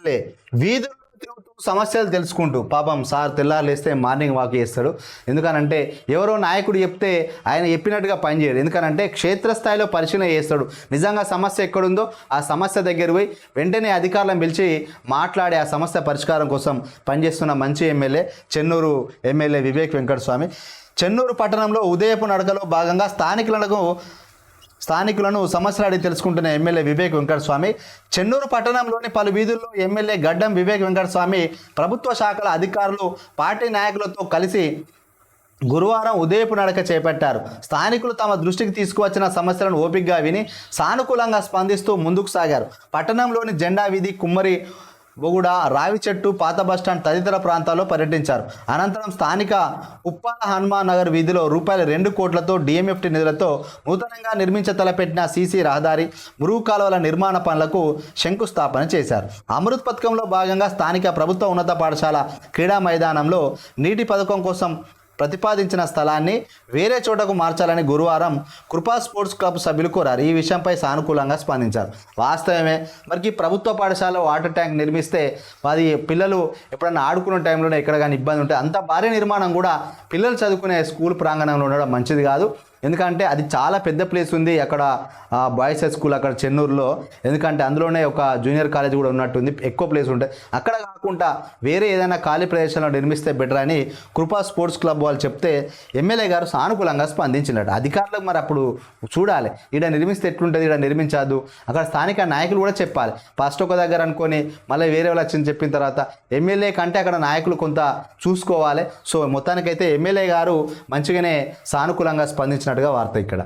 MLA వీధులు తిరుగుతూ సమస్యలు తెలుసుకుంటూ పాపం సార్ తెల్లారులేస్తే మార్నింగ్ వాక్ చేస్తాడు. ఎందుకనంటే ఎవరో నాయకుడు చెప్తే ఆయన చెప్పినట్టుగా పనిచేయడు. ఎందుకనంటే క్షేత్రస్థాయిలో పరిశీలన చేస్తాడు. నిజంగా సమస్య ఎక్కడుందో ఆ సమస్య దగ్గర పోయి వెంటనే అధికారులను పిలిచి మాట్లాడి ఆ సమస్య పరిష్కారం కోసం పనిచేస్తున్న మంచి ఎమ్మెల్యే చెన్నూరు ఎమ్మెల్యే వివేక్ వెంకటస్వామి. చెన్నూరు పట్టణంలో ఉదయపు నడకలో భాగంగా స్థానికులను సమస్యలు అడిగి తెలుసుకుంటున్న ఎమ్మెల్యే వివేక్ వెంకటస్వామి చెన్నూరు పట్టణంలోని పలు వీధుల్లో ఎమ్మెల్యే గడ్డం వివేక్ వెంకటస్వామి ప్రభుత్వ శాఖల అధికారులు పార్టీ నాయకులతో కలిసి గురువారం ఉదయపు నడక చేపట్టారు. స్థానికులు తమ దృష్టికి తీసుకువచ్చిన సమస్యలను ఓపికగా విని సానుకూలంగా స్పందిస్తూ ముందుకు సాగారు. పట్టణంలోని జెండా వీధి, కుమ్మరి బొగుడ, రావి చెట్టు, పాత బస్టాండ్ తదితర ప్రాంతాల్లో పర్యటించారు. అనంతరం స్థానిక ఉప్పాల హనుమాన్ నగర్ వీధిలో ₹2 కోట్లతో డిఎంఎఫ్టి నిధులతో నూతనంగా తలపెట్టిన సీసీ రహదారి, మురుగు కాలువల నిర్మాణ పనులకు శంకుస్థాపన చేశారు. అమృత్ పథకంలో భాగంగా స్థానిక ప్రభుత్వ ఉన్నత పాఠశాల క్రీడా మైదానంలో నీటి పథకం కోసం ప్రతిపాదించిన స్థలాన్ని వేరే చోటకు మార్చాలని గురువారం కృపా స్పోర్ట్స్ క్లబ్ సభ్యులు కోరారు. ఈ విషయంపై సానుకూలంగా స్పందించారు. వాస్తవమే, మరికి ప్రభుత్వ పాఠశాలలో వాటర్ ట్యాంక్ నిర్మిస్తే అది పిల్లలు ఎప్పుడైనా ఆడుకునే టైంలోనే ఎక్కడ కానీ ఇబ్బంది ఉంటే అంత భారీ నిర్మాణం కూడా పిల్లలు చదువుకునే స్కూల్ ప్రాంగణంలో ఉండడం మంచిది కాదు. ఎందుకంటే అది చాలా పెద్ద ప్లేస్ ఉంది అక్కడ బాయ్స్ హై స్కూల్ అక్కడ చెన్నూరులో. ఎందుకంటే అందులోనే ఒక జూనియర్ కాలేజ్ కూడా ఉన్నట్టుంది, ఎక్కువ ప్లేస్ ఉంటాయి. అక్కడ కాకుండా వేరే ఏదైనా ఖాళీ ప్రదేశంలో నిర్మిస్తే బెటర్ అని కృపా స్పోర్ట్స్ క్లబ్ వాళ్ళు చెప్తే ఎమ్మెల్యే గారు సానుకూలంగా స్పందించినట్టు. అధికారులకు మరి అప్పుడు చూడాలి, ఈడ నిర్మిస్తే ఎట్లుంటుంది, ఈడ నిర్మించద్దు. అక్కడ స్థానిక నాయకులు కూడా చెప్పాలి. ఫస్ట్ ఒక దగ్గర అనుకొని మళ్ళీ వేరే వాళ్ళు వచ్చింది చెప్పిన తర్వాత ఎమ్మెల్యే కంటే అక్కడ నాయకులు కొంత చూసుకోవాలి. సో మొత్తానికైతే ఎమ్మెల్యే గారు మంచిగానే సానుకూలంగా స్పందించినట్టుగా వార్త ఇక్కడ.